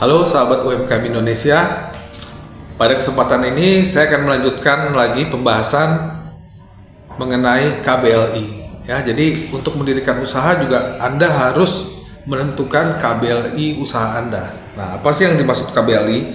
Halo sahabat UMKM Indonesia. Pada kesempatan ini saya akan melanjutkan lagi pembahasan mengenai KBLI. Ya, jadi untuk mendirikan usaha juga Anda harus menentukan KBLI usaha Anda. Nah, apa sih yang dimaksud KBLI?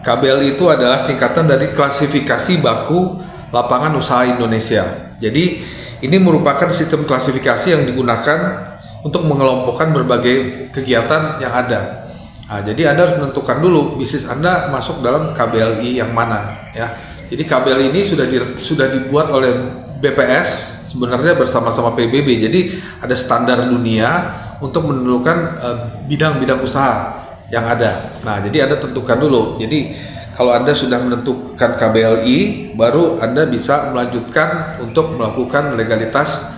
KBLI itu adalah singkatan dari Klasifikasi Baku Lapangan Usaha Indonesia. Jadi ini merupakan sistem klasifikasi yang digunakan untuk mengelompokkan berbagai kegiatan yang ada. Nah, jadi Anda harus menentukan dulu bisnis Anda masuk dalam KBLI yang mana, ya. Jadi KBLI ini sudah dibuat oleh BPS sebenarnya bersama-sama PBB. Jadi ada standar dunia untuk menentukan bidang-bidang usaha yang ada. Nah, jadi Anda tentukan dulu. Jadi kalau Anda sudah menentukan KBLI, baru Anda bisa melanjutkan untuk melakukan legalitas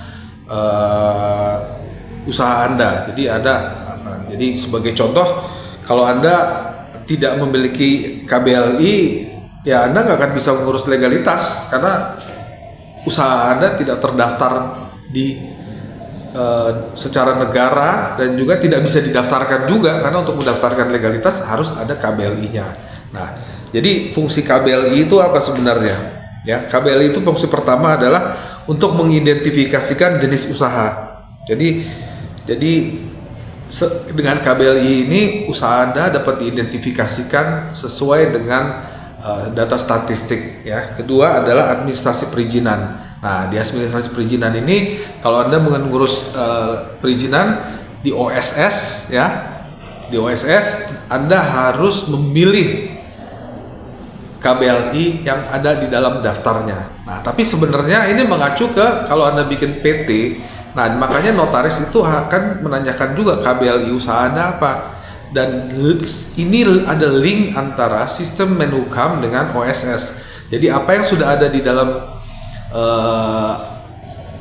usaha Anda. Jadi sebagai contoh, kalau Anda tidak memiliki KBLI, ya Anda nggak akan bisa mengurus legalitas karena usaha Anda tidak terdaftar di secara negara dan juga tidak bisa didaftarkan juga, karena untuk mendaftarkan legalitas harus ada KBLI-nya. Nah, jadi fungsi KBLI itu apa sebenarnya? Ya, KBLI itu fungsi pertama adalah untuk mengidentifikasikan jenis usaha. Jadi dengan KBLI ini usaha Anda dapat diidentifikasikan sesuai dengan data statistik, ya. Kedua adalah administrasi perizinan. Nah, di administrasi perizinan ini kalau Anda mengurus perizinan di OSS, ya. Di OSS Anda harus memilih KBLI yang ada di dalam daftarnya. Nah, tapi sebenarnya ini mengacu ke kalau Anda bikin PT. Nah, makanya notaris itu akan menanyakan juga KBLI usaha Anda apa. Dan ini ada link antara sistem Menhukam dengan OSS. Jadi apa yang sudah ada di dalam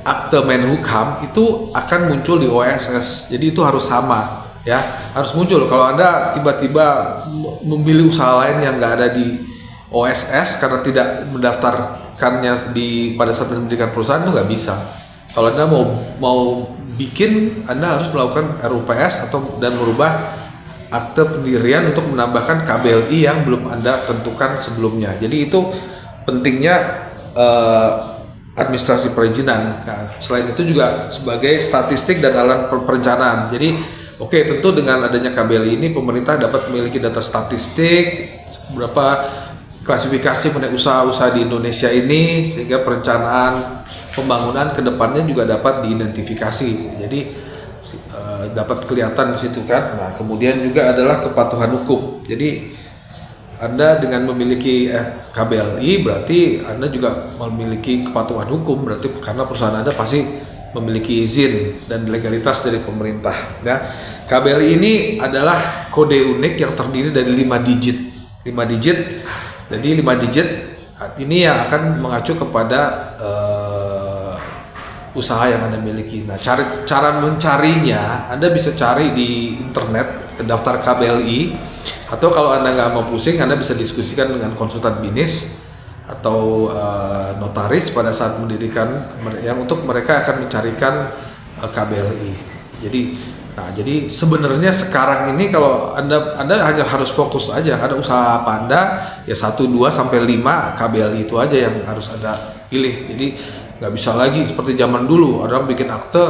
akte Menhukam itu akan muncul di OSS. Jadi itu harus sama, ya, harus muncul. Kalau Anda tiba-tiba memilih usaha lain yang nggak ada di OSS karena tidak mendaftarkannya pada saat mendirikan perusahaan, itu nggak bisa. Kalau Anda mau bikin, Anda harus melakukan RUPS dan merubah akte pendirian untuk menambahkan KBLI yang belum Anda tentukan sebelumnya. Jadi itu pentingnya administrasi perizinan. Nah, selain itu juga sebagai statistik dan alat perencanaan. Jadi tentu dengan adanya KBLI ini pemerintah dapat memiliki data statistik berapa klasifikasi mengenai usaha-usaha di Indonesia ini, sehingga perencanaan pembangunan kedepannya juga dapat diidentifikasi. Jadi dapat kelihatan di situ kan. Nah, kemudian juga adalah kepatuhan hukum. Jadi Anda dengan memiliki KBLI berarti Anda juga memiliki kepatuhan hukum, berarti karena perusahaan Anda pasti memiliki izin dan legalitas dari pemerintah. Ya, KBLI ini adalah kode unik yang terdiri dari 5 digit. 5 digit. Jadi 5 digit ini yang akan mengacu kepada usaha yang Anda miliki. Nah, cara mencarinya Anda bisa cari di internet ke daftar KBLI, atau kalau Anda nggak mau pusing, Anda bisa diskusikan dengan konsultan bisnis atau notaris pada saat mendirikan, yang untuk mereka akan mencarikan KBLI. Jadi sebenarnya sekarang ini kalau Anda hanya harus fokus aja, ada usaha apa Anda, ya 1, 2 sampai 5 KBLI itu aja yang harus Anda pilih. Jadi nggak bisa lagi seperti zaman dulu, orang bikin akte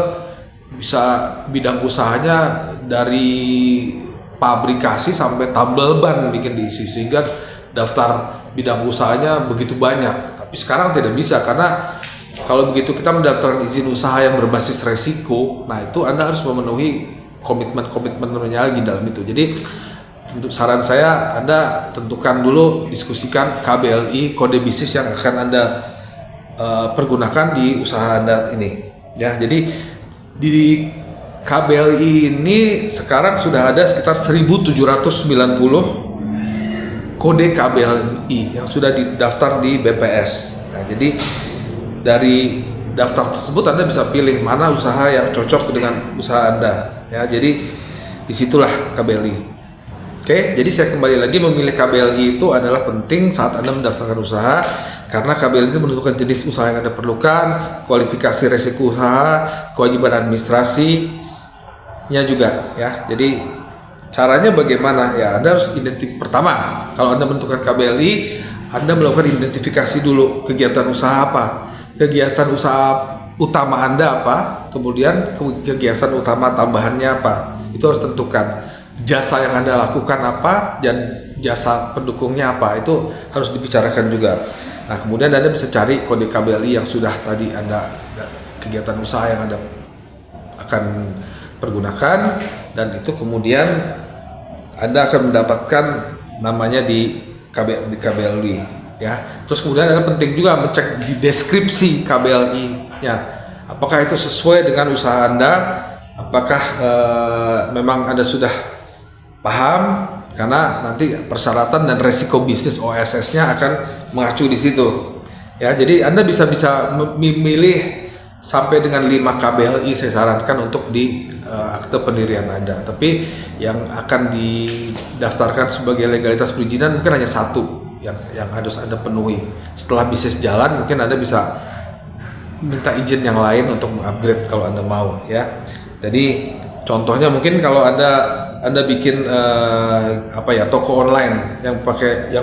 bisa bidang usahanya dari pabrikasi sampai tambal ban bikin diisi, sehingga daftar bidang usahanya begitu banyak. Tapi sekarang tidak bisa, karena kalau begitu kita mendaftarkan izin usaha yang berbasis resiko, nah itu Anda harus memenuhi komitmen-komitmennya lagi dalam itu. Jadi untuk saran saya, Anda tentukan dulu, diskusikan KBLI, kode bisnis yang akan Anda pergunakan di usaha Anda ini, ya. Jadi di KBLI ini sekarang sudah ada sekitar 1.790 kode KBLI yang sudah didaftar di BPS. Nah, jadi dari daftar tersebut Anda bisa pilih mana usaha yang cocok dengan usaha Anda, ya. Jadi disitulah KBLI. Oke, jadi saya kembali lagi, memilih KBLI itu adalah penting saat Anda mendaftarkan usaha, karena KBLI itu menentukan jenis usaha yang Anda perlukan, kualifikasi resiko usaha, kewajiban administrasinya juga, ya. Jadi Caranya bagaimana? Ya, Anda harus pertama, kalau Anda menentukan KBLI, Anda melakukan identifikasi dulu kegiatan usaha apa, kegiatan usaha utama Anda apa, kemudian kegiatan utama tambahannya apa. Itu harus tentukan. Jasa yang Anda lakukan apa dan jasa pendukungnya apa, itu harus dibicarakan juga. Nah, kemudian Anda bisa cari kode KBLI yang sudah tadi Anda, kegiatan usaha yang Anda akan pergunakan, dan itu kemudian Anda akan mendapatkan namanya di KBLI ya. Terus kemudian Anda penting juga mengecek di deskripsi KBLI ya, apakah itu sesuai dengan usaha Anda, apakah memang Anda sudah paham, karena nanti persyaratan dan resiko bisnis OSS-nya akan mengacu di situ ya. Jadi Anda bisa memilih sampai dengan 5 KBLI saya sarankan untuk di akte pendirian Anda. Tapi yang akan didaftarkan sebagai legalitas perizinan mungkin hanya satu yang harus Anda penuhi. Setelah bisnis jalan, mungkin Anda bisa minta izin yang lain untuk mengupgrade kalau Anda mau ya. Jadi contohnya mungkin kalau Anda bikin toko online yang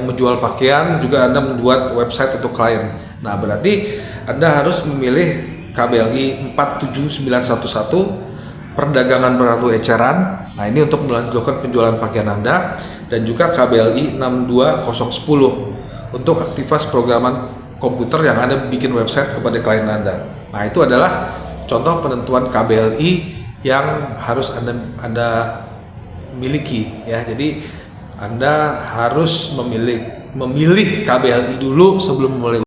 menjual pakaian, juga Anda membuat website untuk klien. Nah, berarti Anda harus memilih KBLI 47911 perdagangan berlalu eceran. Nah, ini untuk melakukan penjualan pakaian Anda, dan juga KBLI 62010 untuk aktivitas programan komputer yang Anda bikin website kepada klien Anda. Nah, itu adalah contoh penentuan KBLI yang harus Anda miliki ya. Jadi Anda harus memilih KBLI dulu sebelum mulai